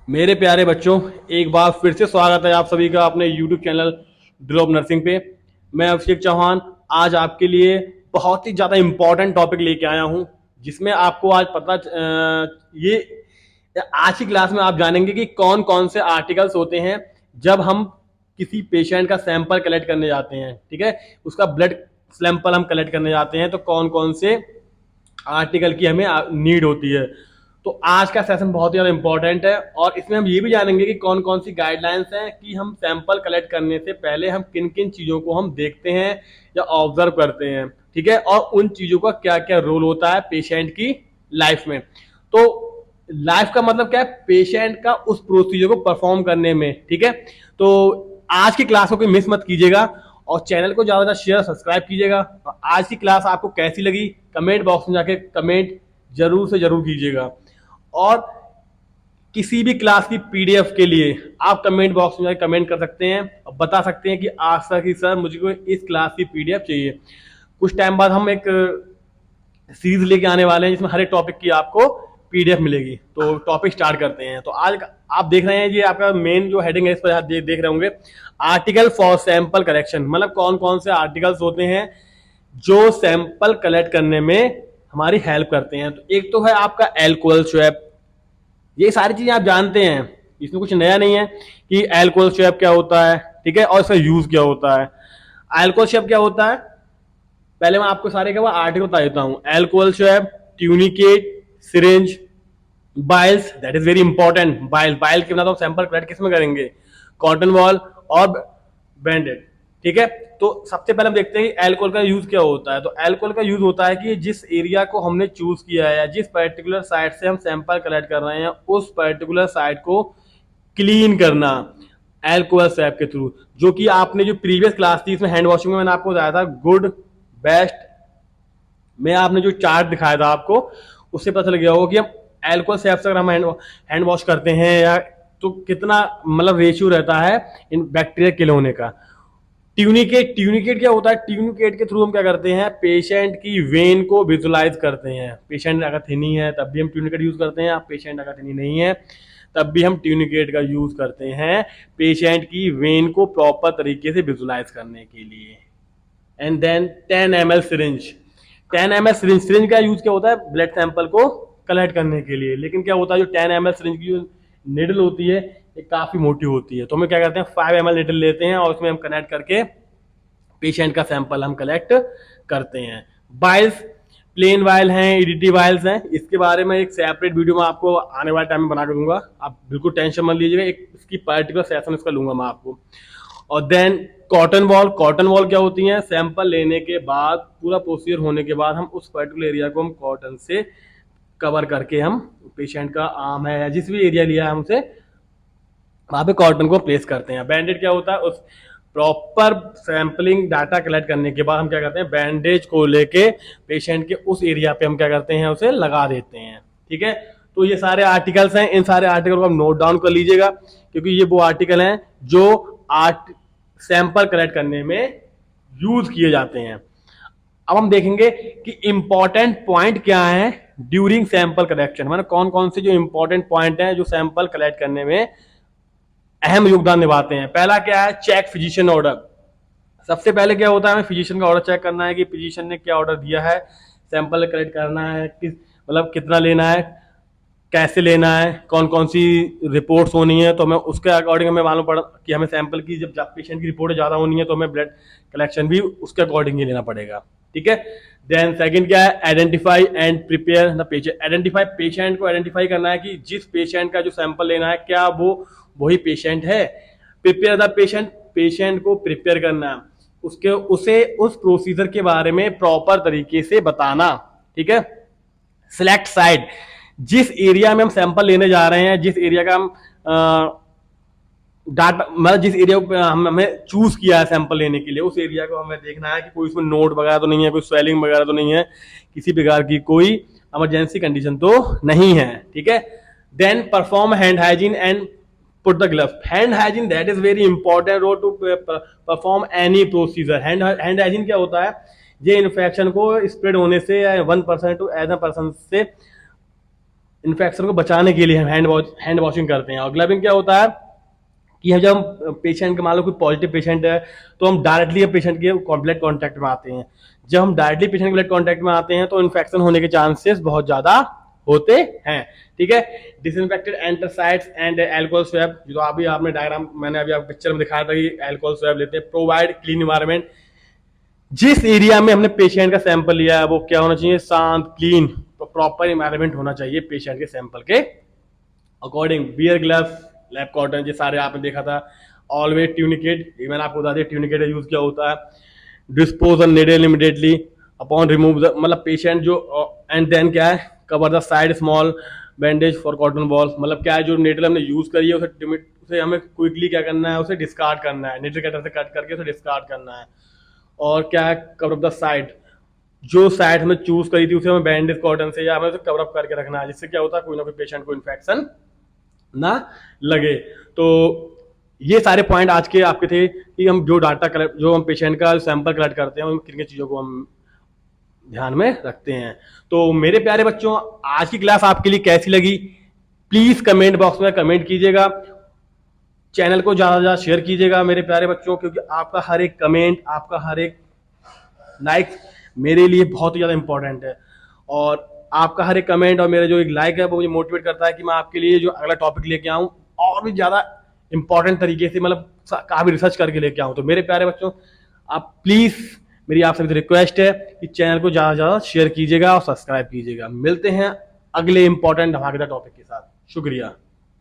मेरे प्यारे बच्चों, एक बार फिर से स्वागत है आप सभी का अपने YouTube चैनल ड्रॉप नर्सिंग पे। मैं अभिषेक चौहान आज आपके लिए बहुत ही ज़्यादा इम्पोर्टेंट टॉपिक लेके आया हूँ, जिसमें आपको आज ये आज की क्लास में आप जानेंगे कि कौन कौन से आर्टिकल्स होते हैं जब हम किसी पेशेंट का सैंपल कलेक्ट करने जाते हैं। ठीक है, उसका ब्लड सैंपल हम कलेक्ट करने जाते हैं तो कौन कौन से आर्टिकल की हमें नीड होती है। तो आज का सेशन बहुत ही ज़्यादा इंपॉर्टेंट है और इसमें हम ये भी जानेंगे कि कौन कौन सी गाइडलाइंस हैं कि हम सैंपल कलेक्ट करने से पहले हम किन किन चीज़ों को हम देखते हैं या ऑब्जर्व करते हैं। ठीक है, और उन चीज़ों का क्या क्या रोल होता है पेशेंट की लाइफ में। तो लाइफ का मतलब क्या है, पेशेंट का उस प्रोसीजर को परफॉर्म करने में। ठीक है, तो आज की क्लास को कोई मिस मत कीजिएगा और चैनल को ज़्यादा शेयर सब्सक्राइब कीजिएगा। और आज की क्लास आपको कैसी लगी कमेंट बॉक्स में जाके कमेंट जरूर से जरूर कीजिएगा। और किसी भी क्लास की पीडीएफ के लिए आप कमेंट बॉक्स में जाकर कमेंट कर सकते हैं और बता सकते हैं कि आज तक ही सर मुझे इस क्लास की पीडीएफ चाहिए। कुछ टाइम बाद हम एक सीरीज लेके आने वाले हैं जिसमें हर एक टॉपिक की आपको पीडीएफ मिलेगी। तो टॉपिक स्टार्ट करते हैं। तो आज आप देख रहे हैं, ये आपका मेन जो हेडिंग है इस पर आप देख रहे होंगे, आर्टिकल फॉर सैंपल कलेक्शन। मतलब कौन कौन से आर्टिकल्स होते हैं जो सैंपल कलेक्ट करने में हमारी हेल्प करते हैं। तो एक तो है आपका एल्कोहल स्वैब। ये सारी चीजें आप जानते हैं, इसमें कुछ नया नहीं है कि एल्कोहल स्वैब क्या होता है। ठीक है, और इसका यूज क्या होता है। एल्कोहल स्वैब क्या होता है, पहले मैं आपको सारे का आर्टिकल बता देता हूँ। Alcohol swab, tunicate, syringe, Biles, that is very important. Bile के बिना तो सैंपल कलेक्ट किस में करेंगे, कॉटन बॉल और बैंडेड। ठीक है, तो सबसे पहले हम देखते हैं कि एल्कोहल का यूज क्या होता है। तो एल्कोहल का यूज होता है कि जिस एरिया को हमने चूज किया है या जिस पर्टिकुलर साइट से हम सैंपल कलेक्ट कर रहे हैं उस पर्टिकुलर साइट को क्लीन करना एल्कोहल स्वैब के थ्रू। जो कि आपने जो प्रीवियस क्लास थी इसमें हैंड वॉशिंग में मैंने आपको बताया था, गुड बेस्ट में आपने जो चार्ट दिखाया था आपको, उससे पता चल गया होगा कि हम एल्कोहल स्वैब से अगर हम हैंड वॉश करते हैं या तो कितना मतलब रेशियो रहता है इन बैक्टीरिया किल होने का। ट्यूनिकेट क्या होता है, ट्यूनिकेट के थ्रू हम क्या करते हैं, पेशेंट की वेन को विजुलाइज करते हैं। पेशेंट अगर थिनी है तब भी हम ट्यूनिकेट यूज करते हैं, पेशेंट अगर थिनी नहीं है तब भी हम ट्यूनिकेट का यूज करते हैं पेशेंट की वेन को प्रॉपर तरीके से विजुलाइज करने के लिए। And then 10 ml syringe. 10 ml syringe का यूज क्या होता है, ब्लड सैंपल को कलेक्ट करने के लिए। लेकिन क्या होता है, जो 10 ml सिरिंज की जो निडल होती है ये काफी मोटी होती है। तो हम क्या करते हैं, 5 ml निडल लेते हैं और उसमें हम कनेक्ट करके पेशेंट का सैंपल हम कलेक्ट करते हैं। वाइल्स, प्लेन वाइल हैं, ईडीटी वाइल्स हैं। इसके बारे में एक सेपरेट वीडियो में आपको आने वाले टाइम में बना के दूंगा, आप बिल्कुल टेंशन मत लीजिएगा, एक इसकी पर्टिकुलर सेशन इसका लूंगा मैं आपको। और then cotton ball. Cotton ball क्या होती है, सैंपल लेने के बाद पूरा प्रोसीजर होने के बाद हम उस पर्टिकुलर एरिया को हम कॉटन से कवर करके हम पेशेंट का आर्म है या जिस भी एरिया लिया है हमसे वहां पे कॉटन को प्लेस करते हैं। बैंडेज क्या होता है, उस प्रॉपर सैंपलिंग डाटा कलेक्ट करने के बाद हम क्या करते हैं, बैंडेज को लेके पेशेंट के उस एरिया पे हम क्या करते हैं, उसे लगा देते हैं। ठीक है, तो ये सारे आर्टिकल्स हैं, इन सारे आर्टिकल को आप नोट डाउन कर लीजिएगा क्योंकि ये वो आर्टिकल हैं जो सैंपल कलेक्ट करने में यूज किए जाते हैं। अब हम देखेंगे कि इंपॉर्टेंट पॉइंट क्या है ड्यूरिंग सैंपल कलेक्शन। मतलब कौन कौन से जो इंपॉर्टेंट पॉइंट हैं जो सैंपल कलेक्ट करने में अहम योगदान निभाते हैं। पहला क्या है, चेक फिजिशियन ऑर्डर। सबसे पहले क्या होता है, हमें फिजिशियन का ऑर्डर चेक करना है कि फिजिशियन ने क्या ऑर्डर दिया है, सैंपल कलेक्ट करना है, किस मतलब कितना लेना है, कैसे लेना है, कौन कौन सी रिपोर्ट्स होनी है। तो हमें उसके अकॉर्डिंग हमें मालूम पड़ा कि हमें सैंपल की जब पेशेंट की रिपोर्ट ज़्यादा होनी है तो हमें ब्लड कलेक्शन भी उसके अकॉर्डिंग ही लेना पड़ेगा। ठीक है, देन सेकंड क्या है, identify and prepare the patient. Identify, patient को आइडेंटिफाई करना है कि जिस पेशेंट का जो सैंपल लेना है क्या वो वही पेशेंट है। प्रिपेयर द पेशेंट, पेशेंट को प्रिपेयर करना, उसके उसे उस प्रोसीजर के बारे में प्रॉपर तरीके से बताना। ठीक है, सिलेक्ट साइड, जिस एरिया में हम सैंपल लेने जा रहे हैं, जिस एरिया का हम डाटा मतलब जिस एरिया को हमें चूज किया है सैंपल लेने के लिए, उस एरिया को हमें देखना है कि कोई उसमें नोट वगैरह तो नहीं है, कोई स्वेलिंग वगैरह तो नहीं है, किसी प्रकार की कोई इमरजेंसी कंडीशन तो नहीं है। ठीक है, then perform hand hygiene and put the gloves. Hand hygiene that is very important role to perform any procedure. Hand hygiene क्या होता है, ये इन्फेक्शन को स्प्रेड होने से 1% टू एज पर्सन से इन्फेक्शन को बचाने के लिए हम हैंड वॉशिंग करते हैं। और ग्लविंग क्या होता है कि हम जब पेशेंट का मान लो कोई पॉजिटिव पेशेंट है तो हम डायरेक्टली पेशेंट के ब्लड कॉन्टैक्ट में आते हैं। जब हम डायरेक्टली पेशेंट के ब्लड कॉन्टैक्ट में आते हैं तो इन्फेक्शन होने के चांसेस बहुत ज्यादा होते हैं। ठीक है, डिसइंफेक्टेड एंटासाइड्स एंड एल्कोहल स्वैब, जो अभी आपने डायग्राम मैंने अभी आपको पिक्चर में दिखाया था कि एल्कोहल स्वैब लेते हैं। प्रोवाइड क्लीन इन्वायरमेंट, जिस एरिया में हमने पेशेंट का सैंपल लिया है वो क्या होना चाहिए, शांत, क्लीन, तो प्रॉपर इन्वायरमेंट होना चाहिए पेशेंट के सैंपल के according. Wear gloves, lab cotton, ये सारे आपने देखा था। ऑलवेज ट्यूनिकेट, मैंने आपको बता दिया ट्यूनिकेट यूज क्या होता है। Dispose on needle immediately upon remove the, मतलब पेशेंट जो, एंड देन क्या है, cover the side small bandage for cotton ball, मतलब क्या है जो नीडल हमने यूज करी है उसे हमें क्विकली क्या करना है, उसे डिस्कार्ड करना है, नीडल कटर से कट करके उसे डिस्कार्ड करना है। और क्या है, कवर अप द साइड, जो साइड हमें चूज करी थी उसे हमें बैंडेज कॉटन से या हमें उसे कवर अप करके रखना है, जिससे क्या होता है कोई ना कोई पेशेंट को इन्फेक्शन ना लगे। तो ये सारे पॉइंट आज के आपके थे कि हम जो डाटा कलेक्ट, जो हम पेशेंट का सैंपल कलेक्ट करते हैं, उन किन किन चीज़ों को हम ध्यान में रखते हैं। तो मेरे प्यारे बच्चों, आज की क्लास आपके लिए कैसी लगी प्लीज कमेंट बॉक्स में कमेंट कीजिएगा। चैनल को ज़्यादा से ज़्यादा शेयर कीजिएगा मेरे प्यारे बच्चों, क्योंकि आपका हर एक कमेंट, आपका हर एक लाइक मेरे लिए बहुत ही ज़्यादा इंपॉर्टेंट है। और आपका हर एक कमेंट और मेरा जो एक लाइक है वो मुझे मोटिवेट करता है कि मैं आपके लिए जो अगला टॉपिक लेके आऊँ और भी ज़्यादा इंपॉर्टेंट तरीके से, मतलब काफ़ी रिसर्च करके लेके आऊँ। तो मेरे प्यारे बच्चों, आप प्लीज़, मेरी आप सभी से रिक्वेस्ट है कि चैनल को ज़्यादा से ज़्यादा शेयर कीजिएगा और सब्सक्राइब कीजिएगा। मिलते हैं अगले इंपॉर्टेंट धमाकेदार टॉपिक के साथ। शुक्रिया।